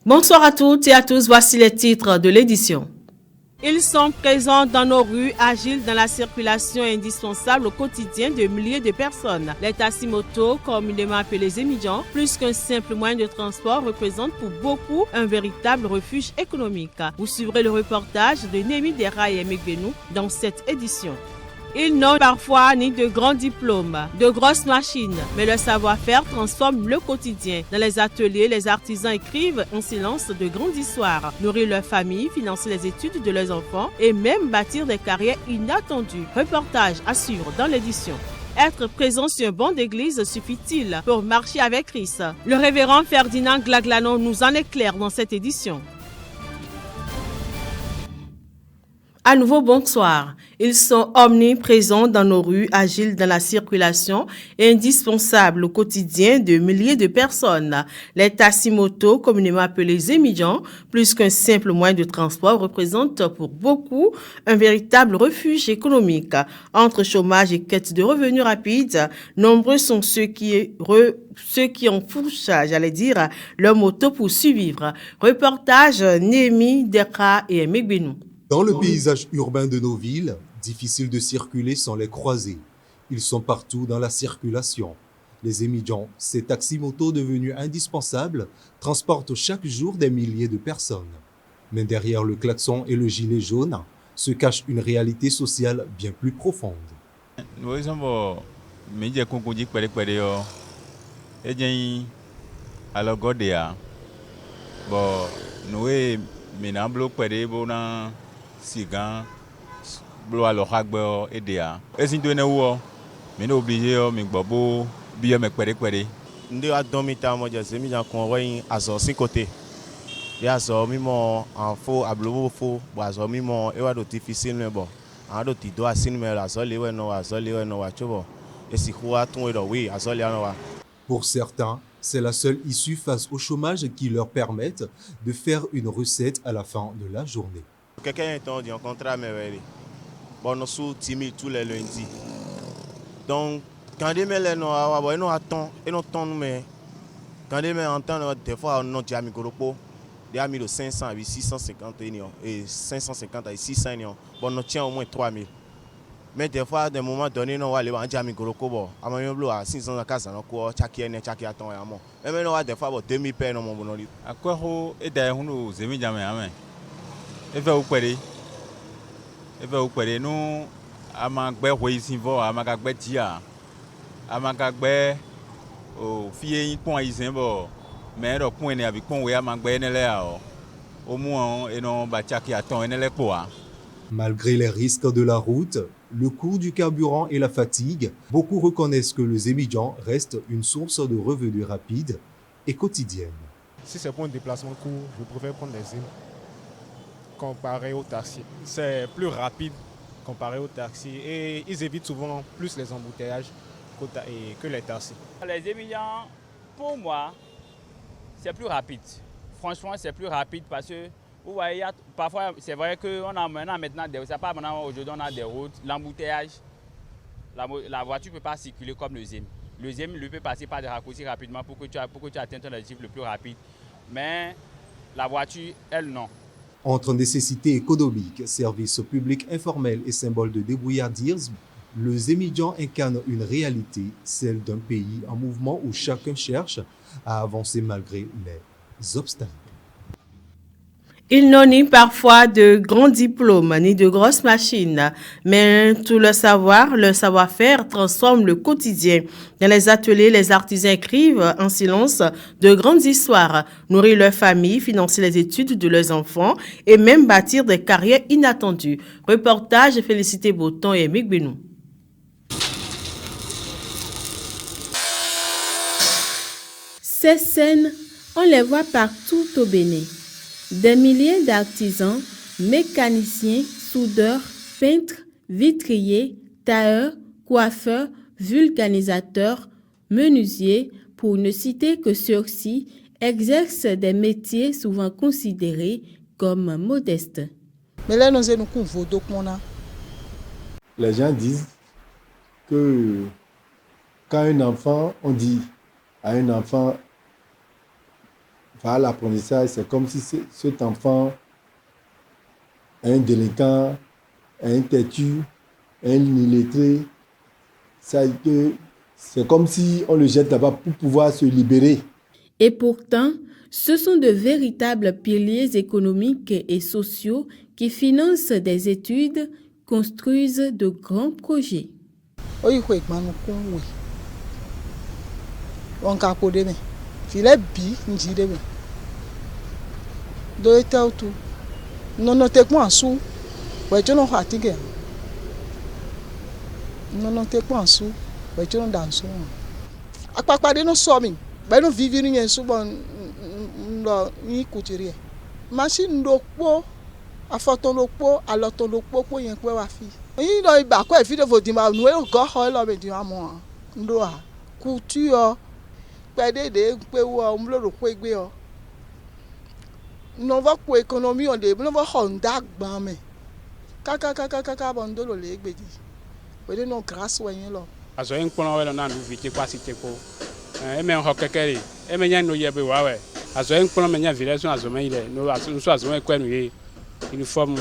Bonsoir à toutes et à tous, voici les titres de l'édition. Ils sont présents dans nos rues, agiles dans la circulation indispensable au quotidien de milliers de personnes. Les taxis-motos, communément appelés émigrants, plus qu'un simple moyen de transport, représentent pour beaucoup un véritable refuge économique. Vous suivrez le reportage de Némi Dera et Emegbenou dans cette édition. Ils n'ont parfois ni de grands diplômes, de grosses machines, mais leur savoir-faire transforme le quotidien. Dans les ateliers, les artisans écrivent en silence de grandes histoires, nourrir leur famille, financer les études de leurs enfants et même bâtir des carrières inattendues. Reportage à suivre dans l'édition. Être présent sur un banc d'église suffit-il pour marcher avec Christ? Le révérend Ferdinand Glaglanon nous en éclaire dans cette édition. À nouveau, bonsoir. Ils sont omniprésents dans nos rues, agiles dans la circulation et indispensables au quotidien de milliers de personnes. Les taxis-motos, communément appelés émigrants, plus qu'un simple moyen de transport, représentent pour beaucoup un véritable refuge économique. Entre chômage et quête de revenus rapides, nombreux sont ceux qui enfourchent, leur moto pour survivre. Reportage Némi Dera et Emegbenou. Dans le paysage urbain de nos villes, difficile de circuler sans les croiser. Ils sont partout dans la circulation. Les émigrants, ces taxis-motos devenus indispensables, transportent chaque jour des milliers de personnes. Mais derrière le klaxon et le gilet jaune se cache une réalité sociale bien plus profonde. Sigan blo alo hagbe edea ezin do ne wo me no obligé me gbobo bi me kwere nde a domita mo je se mi jan kon royin aso sin côté ya aso mimo en fo ablobo fo bo aso mimo e wa do ti fi sinu bo an do ti do asinu me aso lewe no wa chobo e si kwa tun e do wi aso le an wa. Pour certains, c'est la seule issue face au chômage qui leur permette de faire une recette à la fin de la journée. Quelqu'un est en contrat, mais bon, nous sommes timides tous les lundis. Donc, quand ils me les nous attendent, et nous attendons, mais quand ils me entendent, des fois, nous avons mis des amis de 500 à 650 et 550 à 600 bon, nous tient au moins 3000. Mais des fois, à des moments donnés, nous allons aller à Migoroko, bon, à Mayoblo, à 500 à 400, nous allons chaque attend et à moi. Mais nous avons des fois 2000 paires dans mon bonheur. À quoi est d'ailleurs nous amis jamais amen. Eve ukwere nu amagbe hoisinvo amagbe dia amagbe o fie pon isinbo me ro kun ene abi pon we amagbe enele a o mu eno ba chaki aton enele poa. Malgré les risques de la route, le coût du carburant et la fatigue, beaucoup reconnaissent que les émigrants restent une source de revenus rapide et quotidienne. Si c'est pour un déplacement court, je préfère prendre les îles. Comparé au taxi. C'est plus rapide comparé au taxi et ils évitent souvent plus les embouteillages que les taxis. Les émigrants, pour moi, c'est plus rapide. Franchement, c'est plus rapide parce que vous voyez, parfois, c'est vrai qu'on a maintenant c'est pas maintenant aujourd'hui on a des routes, l'embouteillage, la voiture ne peut pas circuler comme le ZEM. Le ZEM lui peut passer par des raccourcis rapidement pour que tu atteignes ton objectif le plus rapide. Mais la voiture, elle, non. Entre nécessités économiques, services publics informels et symboles de débrouillardisme, les émigrants incarnent une réalité, celle d'un pays en mouvement où chacun cherche à avancer malgré les obstacles. Ils n'ont ni parfois de grands diplômes, ni de grosses machines, mais tout leur savoir-faire transforme le quotidien. Dans les ateliers, les artisans écrivent en silence de grandes histoires, nourrir leur famille, financer les études de leurs enfants et même bâtir des carrières inattendues. Reportage Félicité Boton et Emegbenou. Ces scènes, on les voit partout au Bénin. Des milliers d'artisans, mécaniciens, soudeurs, peintres, vitriers, tailleurs, coiffeurs, vulcanisateurs, menuisiers, pour ne citer que ceux-ci, exercent des métiers souvent considérés comme modestes. Mais là, les gens disent que quand un enfant, on dit à un enfant, va à l'apprentissage, c'est comme si cet enfant est un délinquant, un têtu, un illettré. C'est comme si on le jette là-bas pour pouvoir se libérer. Et pourtant, ce sont de véritables piliers économiques et sociaux qui financent des études, construisent de grands projets. Machine d'okpo, afoton d'okpo, aloton d'okpo, po yen kwe wafi. Yi do iba kwe fi de vodima, nou e go ho lo me di amo. Ndo a couture, pede de kwe wo mlo do kwe gbe o. No va ko économie on de, no va honda gban me. Kaka bondo lo le gbe di. We de no grâce wa yen lo. Azo en kpon we na ndu vite kwa site ko. E me ho kekere, e me nya no ye be wa we. Azo en kpon me nya village azo me ile, no azo me kwa no ye. Uniforme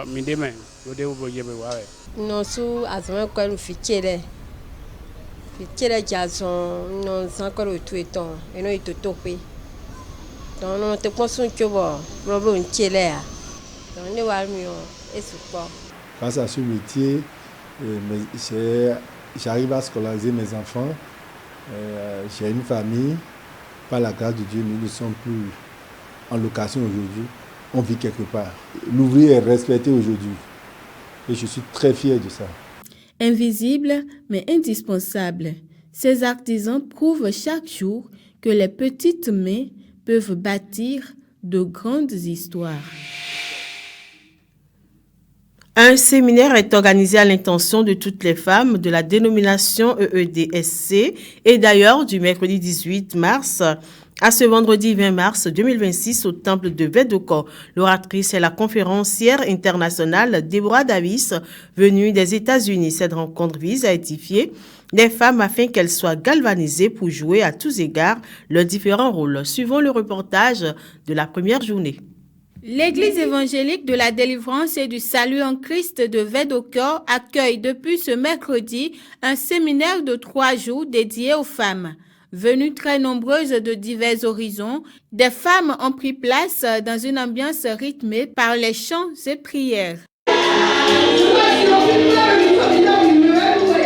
mi demain, lo de bo ye be wa we. No su azo me kwa no fichele. Fichele jason no san ko ro tu eton, e no itotope. Donc non te pon son chobo, robo nchele a. Donc ne wa mi o esupo. Grâce à ce métier, j'arrive à scolariser mes enfants. J'ai une famille. Par la grâce de Dieu, nous ne sommes plus en location aujourd'hui. On vit quelque part. L'ouvrier est respecté aujourd'hui. Et je suis très fier de ça. Invisible, mais indispensable, ces artisans prouvent chaque jour que les petites mains peuvent bâtir de grandes histoires. Un séminaire est organisé à l'intention de toutes les femmes de la dénomination EEDSC et d'ailleurs du mercredi 18 mars à ce vendredi 20 mars 2026 au temple de Vedoko. L'oratrice est la conférencière internationale Deborah Davis, venue des États-Unis. Cette rencontre vise à édifier les femmes afin qu'elles soient galvanisées pour jouer à tous égards leurs différents rôles. Suivons le reportage de la première journée. L'Église évangélique de la délivrance et du salut en Christ de Vedoko accueille depuis ce mercredi un séminaire de 3 jours dédié aux femmes. Venues très nombreuses de divers horizons, des femmes ont pris place dans une ambiance rythmée par les chants et prières.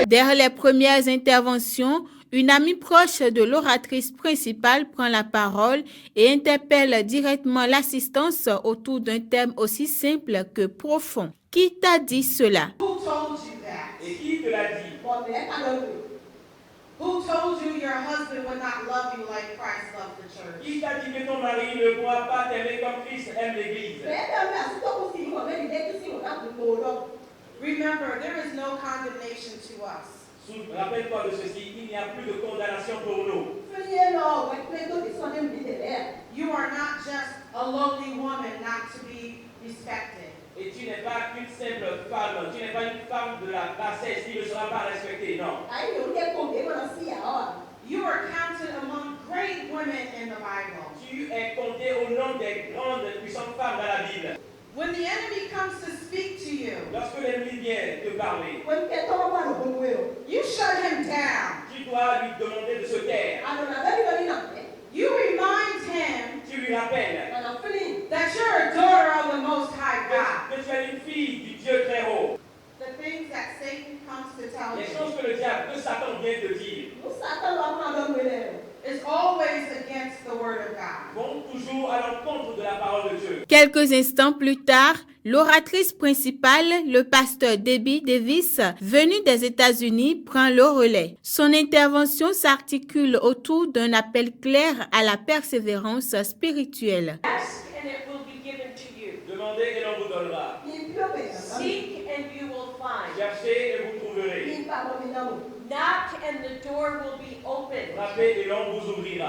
Dès les premières interventions, une amie proche de l'oratrice principale prend la parole et interpelle directement l'assistance autour d'un thème aussi simple que profond. Qui t'a dit cela? Et qui te l'a dit? Who told you your husband would not love you like Christ loved the church? Qui t'a dit que ton mari ne pourra pas t'aimer comme Christ aime l'Église? Remember, there is no condemnation to us. Rappelle-toi de ceci, il n'y a plus de condamnation pour nous. You are not just a lowly woman not to be respected. Et tu n'es pas qu'une simple femme, tu n'es pas une femme de la bassesse qui ne sera pas respectée, non. You are counted among great women in the Bible. Tu es compté au nom des grandes et puissantes femmes dans la Bible. When the enemy comes to speak to you, lorsque l'ennemi vient te parler, you shut him down. Tu dois lui demander de se taire. You remind him, tu lui rappelles, that you're a daughter of the Most High God. Que tu es une fille du Dieu très haut. The things that Satan comes to tell you. Les choses que le diable, que Satan vient te dire. Is always against the word of God. Vont toujours à l'encontre de la parole de Dieu. Quelques instants plus tard, l'oratrice principale, le pasteur Debbie Davis, venu des États-Unis, prend le relais. Son intervention s'articule autour d'un appel clair à la persévérance spirituelle. Ask and it will be given to you. Demandez et l'on vous donnera. Seek and you will find. Cherchez et vous trouverez. Knock and the door will be opened. Frappez et l'on vous ouvrira.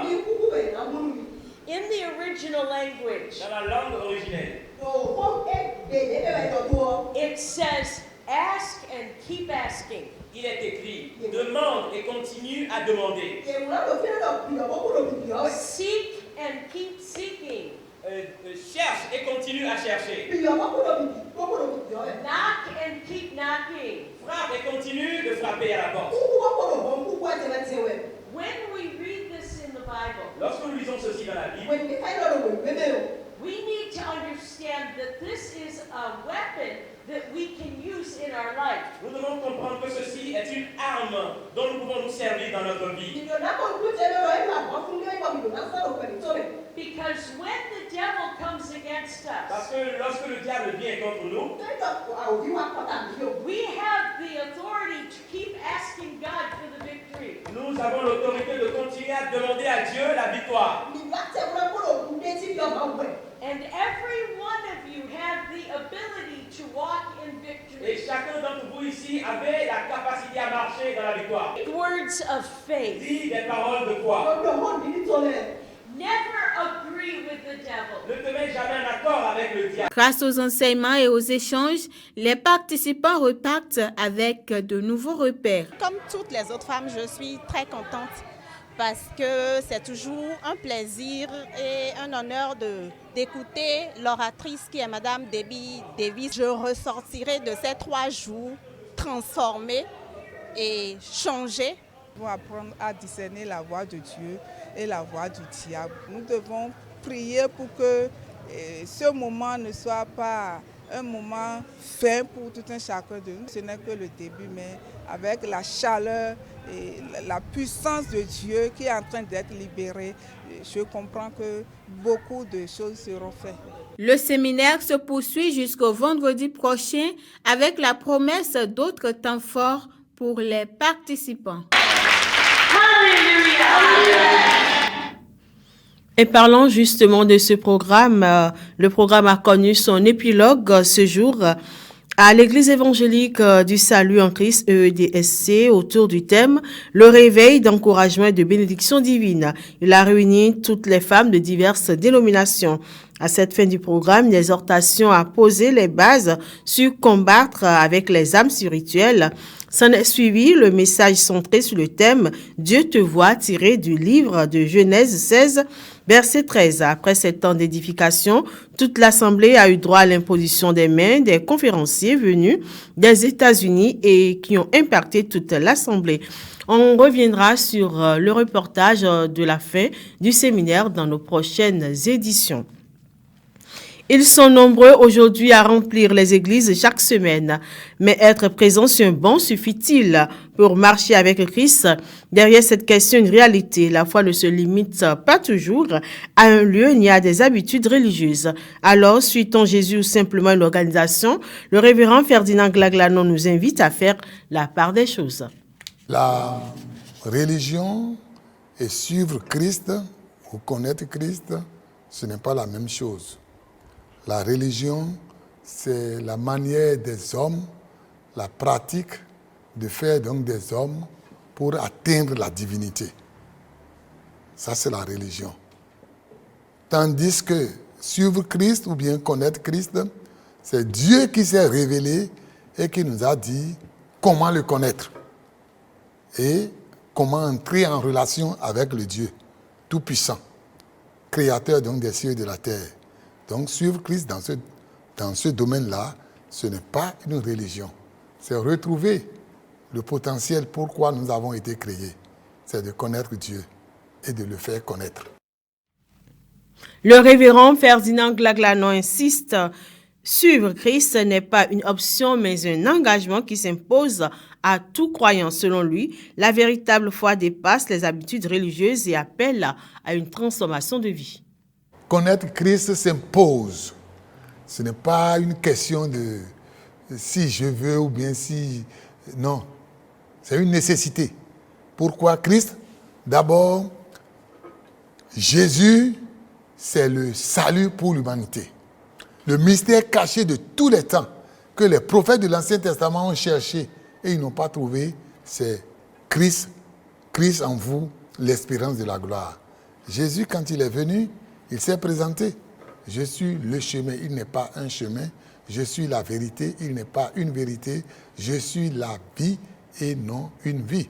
In the original language, Dans la langue originelle, it says, ask and keep asking. il est écrit, demande et continue à demander. Seek and and keep seeking. Cherche et continue à chercher. Knock and keep knocking. Frappe et continue de frapper à la porte. When we read this in the Bible, lorsque nous lisons ceci dans la Bible, we need to understand that this is a weapon that we can use in our life. Nous devons comprendre que ceci est une arme dont nous pouvons nous servir dans notre vie. Because when the devil comes against us, parce que lorsque le diable vient contre nous, we have the authority to keep asking God for the victory. Nous avons l'autorité de continuer à demander à Dieu la victoire. And every one of you have the ability to walk in victory. Et chacun d'entre vous ici avait la capacité à marcher dans la victoire. Words of faith. Dis des paroles de foi. Never agree with the devil. Ne te mets jamais en accord avec le diable. Grâce aux enseignements et aux échanges, les participants repartent avec de nouveaux repères. Comme toutes les autres femmes, je suis très contente parce que c'est toujours un plaisir et un honneur d'écouter l'oratrice qui est Madame Debbie Davis. Je ressortirai de ces 3 jours transformée et changée. Nous devons apprendre à discerner la voix de Dieu et la voix du diable. Nous devons prier pour que ce moment ne soit pas un moment fin pour tout un chacun de nous. Ce n'est que le début, mais avec la chaleur et la puissance de Dieu qui est en train d'être libérée, je comprends que beaucoup de choses seront faites. Le séminaire se poursuit jusqu'au vendredi prochain avec la promesse d'autres temps forts pour les participants. Et parlant justement de ce programme, le programme a connu son épilogue ce jour à l'Église évangélique du Salut en Christ EEDSC autour du thème « Le réveil d'encouragement et de bénédiction divine ». Il a réuni toutes les femmes de diverses dénominations. À cette fin du programme, l'exhortation à poser les bases sur combattre avec les âmes spirituelles. S'en est suivi le message centré sur le thème « Dieu te voit » tiré du livre de Genèse 16, verset 13. Après 7 ans d'édification, toute l'Assemblée a eu droit à l'imposition des mains des conférenciers venus des États-Unis et qui ont impacté toute l'Assemblée. On reviendra sur le reportage de la fin du séminaire dans nos prochaines éditions. Ils sont nombreux aujourd'hui à remplir les églises chaque semaine. Mais être présent sur un banc suffit-il pour marcher avec Christ? Derrière cette question, une réalité. La foi ne se limite pas toujours à un lieu ni à des habitudes religieuses. Alors, suit-on Jésus ou simplement une organisation? Le révérend Ferdinand Glaglanon nous invite à faire la part des choses. La religion et suivre Christ ou connaître Christ, ce n'est pas la même chose. La religion, c'est la manière des hommes, la pratique de faire donc des hommes pour atteindre la divinité. Ça, c'est la religion. Tandis que suivre Christ ou bien connaître Christ, c'est Dieu qui s'est révélé et qui nous a dit comment le connaître et comment entrer en relation avec le Dieu Tout-Puissant, créateur donc des cieux et de la terre. Donc, suivre Christ dans ce domaine-là, ce n'est pas une religion. C'est retrouver le potentiel pourquoi nous avons été créés. C'est de connaître Dieu et de le faire connaître. Le révérend Ferdinand Glaglanon insiste, suivre Christ n'est pas une option, mais un engagement qui s'impose à tout croyant. Selon lui, la véritable foi dépasse les habitudes religieuses et appelle à une transformation de vie. Connaître Christ s'impose. Ce n'est pas une question de si je veux ou bien si... Non, c'est une nécessité. Pourquoi Christ? D'abord, Jésus, c'est le salut pour l'humanité. Le mystère caché de tous les temps que les prophètes de l'Ancien Testament ont cherché et ils n'ont pas trouvé, c'est Christ, Christ en vous, l'espérance de la gloire. Jésus, quand il est venu, il s'est présenté. Je suis le chemin, il n'est pas un chemin. Je suis la vérité, il n'est pas une vérité. Je suis la vie et non une vie.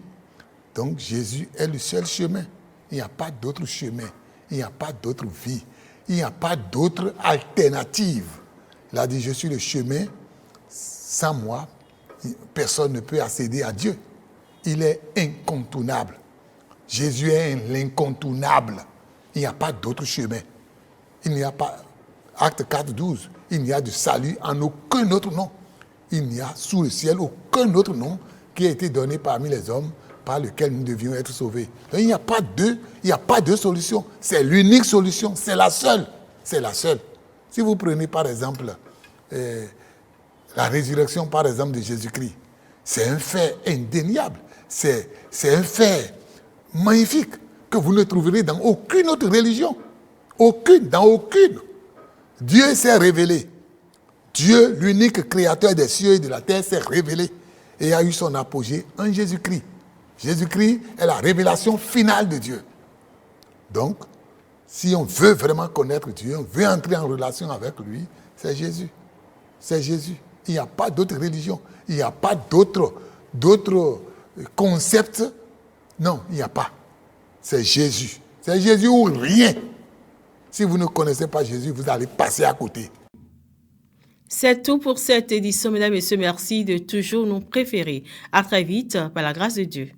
Donc Jésus est le seul chemin. Il n'y a pas d'autre chemin. Il n'y a pas d'autre vie. Il n'y a pas d'autre alternative. Il a dit, je suis le chemin. Sans moi, personne ne peut accéder à Dieu. Il est incontournable. Jésus est l'incontournable. Il n'y a pas d'autre chemin. Il n'y a pas, Acte 4, 12, il n'y a de salut en aucun autre nom. Il n'y a sous le ciel aucun autre nom qui a été donné parmi les hommes par lequel nous devions être sauvés. Donc il n'y a pas deux solutions. C'est l'unique solution. C'est la seule. C'est la seule. Si vous prenez par exemple la résurrection par exemple de Jésus-Christ, c'est un fait indéniable. C'est un fait magnifique que vous ne trouverez dans aucune autre religion. Dans aucune. Dieu s'est révélé. Dieu, l'unique créateur des cieux et de la terre, s'est révélé et a eu son apogée en Jésus-Christ. Jésus-Christ est la révélation finale de Dieu. Donc, si on veut vraiment connaître Dieu, on veut entrer en relation avec lui, c'est Jésus. C'est Jésus. Il n'y a pas d'autre religion. Il n'y a pas d'autre concept. Non, il n'y a pas. C'est Jésus. C'est Jésus ou rien. Si vous ne connaissez pas Jésus, vous allez passer à côté. C'est tout pour cette édition, mesdames et messieurs. Merci de toujours nous préférer. À très vite, par la grâce de Dieu.